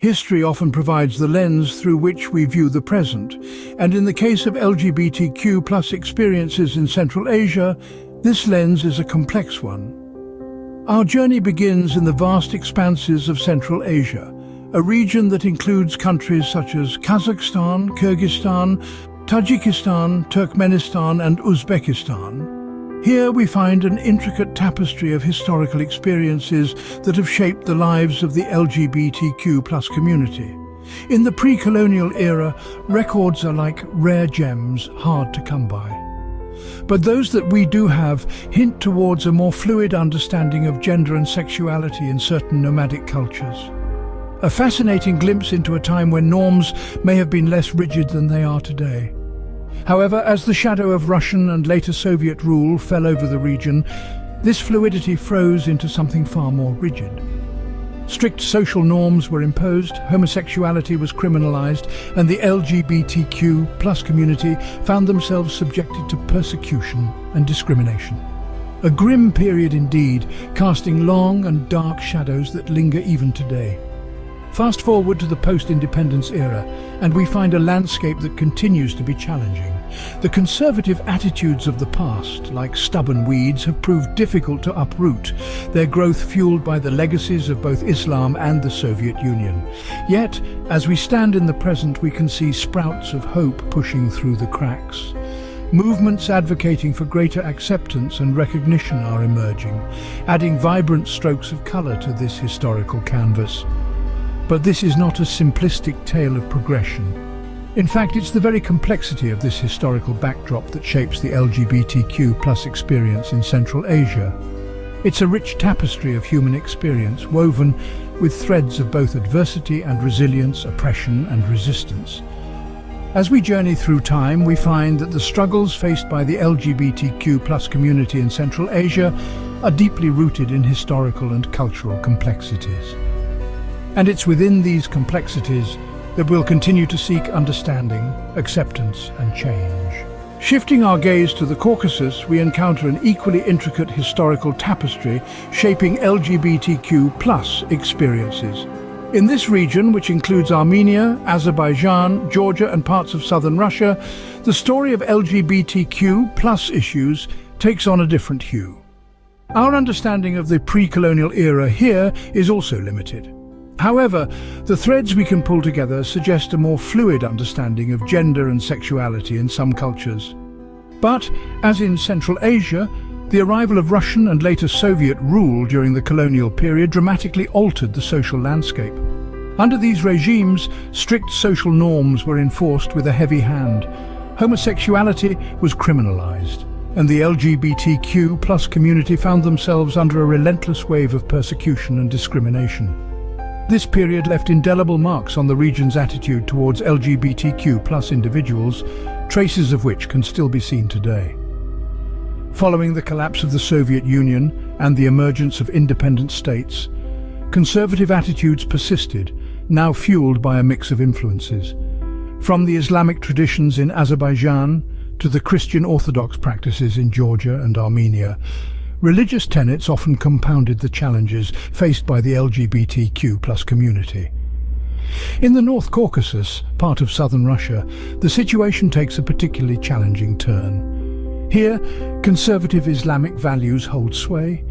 History often provides the lens through which we view the present, and in the case of LGBTQ+ experiences in Central Asia, this lens is a complex one. Our journey begins in the vast expanses of Central Asia, a region that includes countries such as Kazakhstan, Kyrgyzstan, Tajikistan, Turkmenistan and Uzbekistan. Here we find an intricate tapestry of historical experiences that have shaped the lives of the LGBTQ+ community. In the pre-colonial era, records are like rare gems, hard to come by. But those that we do have hint towards a more fluid understanding of gender and sexuality in certain nomadic cultures. A fascinating glimpse into a time when norms may have been less rigid than they are today. However, as the shadow of Russian and later Soviet rule fell over the region, this fluidity froze into something far more rigid. Strict social norms were imposed, homosexuality was criminalized, and the LGBTQ+ community found themselves subjected to persecution and discrimination. A grim period indeed, casting long and dark shadows that linger even today. Fast forward to the post-independence era, and we find a landscape that continues to be challenging. The conservative attitudes of the past, like stubborn weeds, have proved difficult to uproot, their growth fueled by the legacies of both Islam and the Soviet Union. Yet, as we stand in the present, we can see sprouts of hope pushing through the cracks. Movements advocating for greater acceptance and recognition are emerging, adding vibrant strokes of colour to this historical canvas. But this is not a simplistic tale of progression. In fact, it's the very complexity of this historical backdrop that shapes the LGBTQ+ experience in Central Asia. It's a rich tapestry of human experience, woven with threads of both adversity and resilience, oppression and resistance. As we journey through time, we find that the struggles faced by the LGBTQ+ community in Central Asia are deeply rooted in historical and cultural complexities. And it's within these complexities that we'll continue to seek understanding, acceptance and change. Shifting our gaze to the Caucasus, we encounter an equally intricate historical tapestry shaping LGBTQ+ experiences. In this region, which includes Armenia, Azerbaijan, Georgia and parts of southern Russia, the story of LGBTQ+ issues takes on a different hue. Our understanding of the pre-colonial era here is also limited. However, the threads we can pull together suggest a more fluid understanding of gender and sexuality in some cultures. But, as in Central Asia, the arrival of Russian and later Soviet rule during the colonial period dramatically altered the social landscape. Under these regimes, strict social norms were enforced with a heavy hand. Homosexuality was criminalized, and the LGBTQ+ community found themselves under a relentless wave of persecution and discrimination. This period left indelible marks on the region's attitude towards LGBTQ+ individuals, traces of which can still be seen today. Following the collapse of the Soviet Union and the emergence of independent states, conservative attitudes persisted, now fueled by a mix of influences. From the Islamic traditions in Azerbaijan to the Christian Orthodox practices in Georgia and Armenia, religious tenets often compounded the challenges faced by the LGBTQ+ community. In the North Caucasus, part of southern Russia, the situation takes a particularly challenging turn. Here, conservative Islamic values hold sway,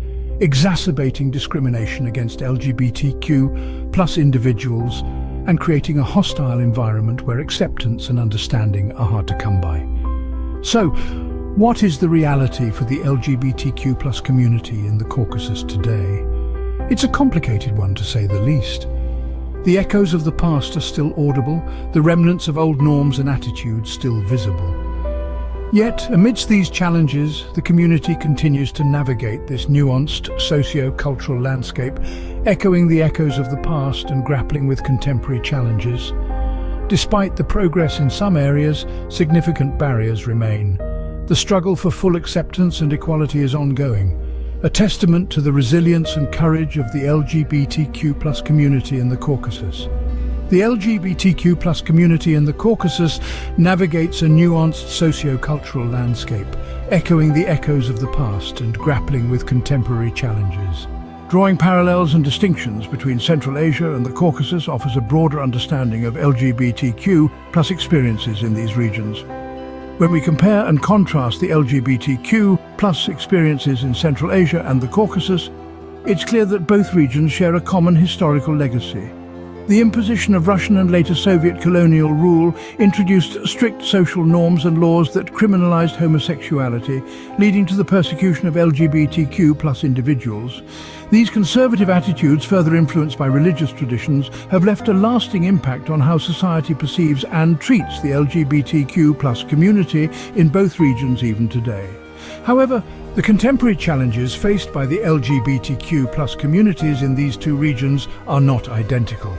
exacerbating discrimination against LGBTQ+ individuals and creating a hostile environment where acceptance and understanding are hard to come by. So, what is the reality for the LGBTQ+ community in the Caucasus today? It's a complicated one, to say the least. The echoes of the past are still audible, the remnants of old norms and attitudes still visible. Yet, amidst these challenges, the community continues to navigate this nuanced socio-cultural landscape, echoing the echoes of the past and grappling with contemporary challenges. Despite the progress in some areas, significant barriers remain. The struggle for full acceptance and equality is ongoing, a testament to the resilience and courage of the LGBTQ+ community in the Caucasus. The LGBTQ+ community in the Caucasus navigates a nuanced socio-cultural landscape, echoing the echoes of the past and grappling with contemporary challenges. Drawing parallels and distinctions between Central Asia and the Caucasus offers a broader understanding of LGBTQ plus experiences in these regions. When we compare and contrast the LGBTQ plus experiences in Central Asia and the Caucasus, it's clear that both regions share a common historical legacy. The imposition of Russian and later Soviet colonial rule introduced strict social norms and laws that criminalized homosexuality, leading to the persecution of LGBTQ plus individuals. These conservative attitudes, further influenced by religious traditions, have left a lasting impact on how society perceives and treats the LGBTQ plus community in both regions even today. However, the contemporary challenges faced by the LGBTQ plus communities in these two regions are not identical.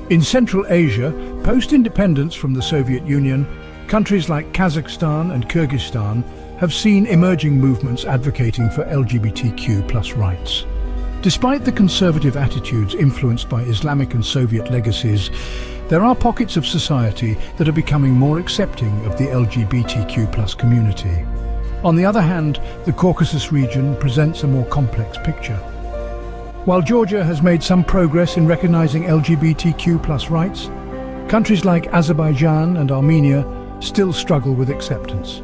In Central Asia, post-independence from the Soviet Union, countries like Kazakhstan and Kyrgyzstan have seen emerging movements advocating for LGBTQ plus rights. Despite the conservative attitudes influenced by Islamic and Soviet legacies, there are pockets of society that are becoming more accepting of the LGBTQ plus community. On the other hand, the Caucasus region presents a more complex picture. While Georgia has made some progress in recognizing LGBTQ plus rights, countries like Azerbaijan and Armenia still struggle with acceptance.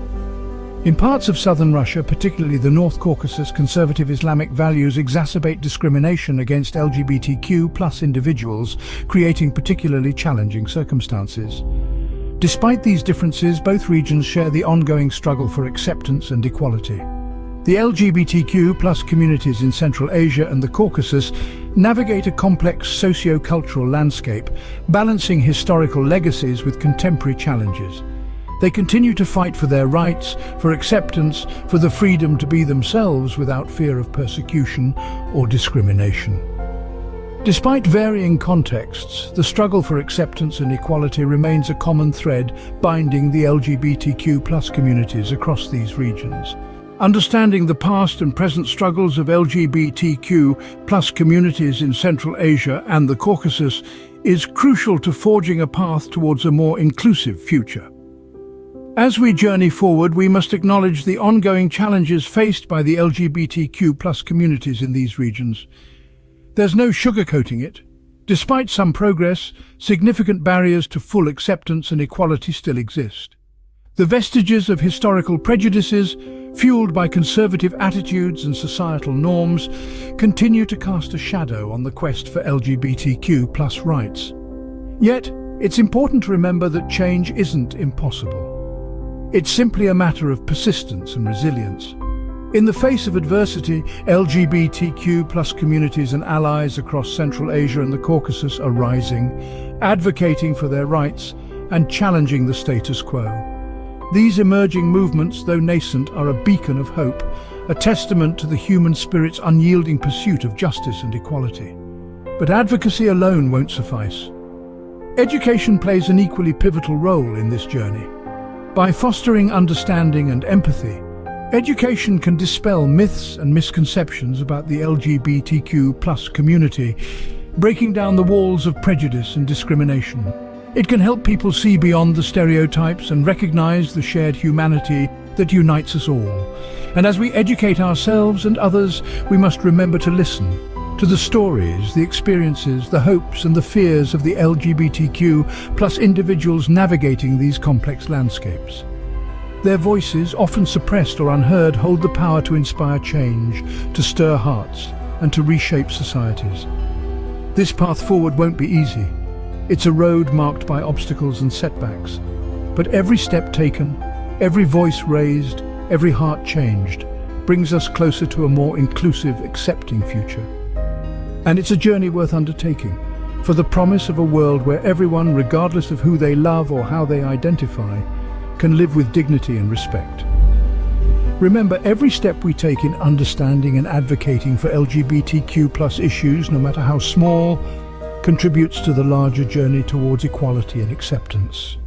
In parts of southern Russia, particularly the North Caucasus, conservative Islamic values exacerbate discrimination against LGBTQ plus individuals, creating particularly challenging circumstances. Despite these differences, both regions share the ongoing struggle for acceptance and equality. The LGBTQ plus communities in Central Asia and the Caucasus navigate a complex socio-cultural landscape, balancing historical legacies with contemporary challenges. They continue to fight for their rights, for acceptance, for the freedom to be themselves without fear of persecution or discrimination. Despite varying contexts, the struggle for acceptance and equality remains a common thread binding the LGBTQ plus communities across these regions. Understanding the past and present struggles of LGBTQ plus communities in Central Asia and the Caucasus is crucial to forging a path towards a more inclusive future. As we journey forward, we must acknowledge the ongoing challenges faced by the LGBTQ plus communities in these regions. There's no sugarcoating it. Despite some progress, significant barriers to full acceptance and equality still exist. The vestiges of historical prejudices, fueled by conservative attitudes and societal norms, continue to cast a shadow on the quest for LGBTQ plus rights. Yet, it's important to remember that change isn't impossible. It's simply a matter of persistence and resilience. In the face of adversity, LGBTQ plus communities and allies across Central Asia and the Caucasus are rising, advocating for their rights and challenging the status quo. These emerging movements, though nascent, are a beacon of hope, a testament to the human spirit's unyielding pursuit of justice and equality. But advocacy alone won't suffice. Education plays an equally pivotal role in this journey. By fostering understanding and empathy, education can dispel myths and misconceptions about the LGBTQ plus community, breaking down the walls of prejudice and discrimination. It can help people see beyond the stereotypes and recognize the shared humanity that unites us all. And as we educate ourselves and others, we must remember to listen to the stories, the experiences, the hopes and the fears of the LGBTQ plus individuals navigating these complex landscapes. Their voices, often suppressed or unheard, hold the power to inspire change, to stir hearts, and to reshape societies. This path forward won't be easy. It's a road marked by obstacles and setbacks. But every step taken, every voice raised, every heart changed, brings us closer to a more inclusive, accepting future. And it's a journey worth undertaking, for the promise of a world where everyone, regardless of who they love or how they identify, can live with dignity and respect. Remember, every step we take in understanding and advocating for LGBTQ plus issues, no matter how small, contributes to the larger journey towards equality and acceptance.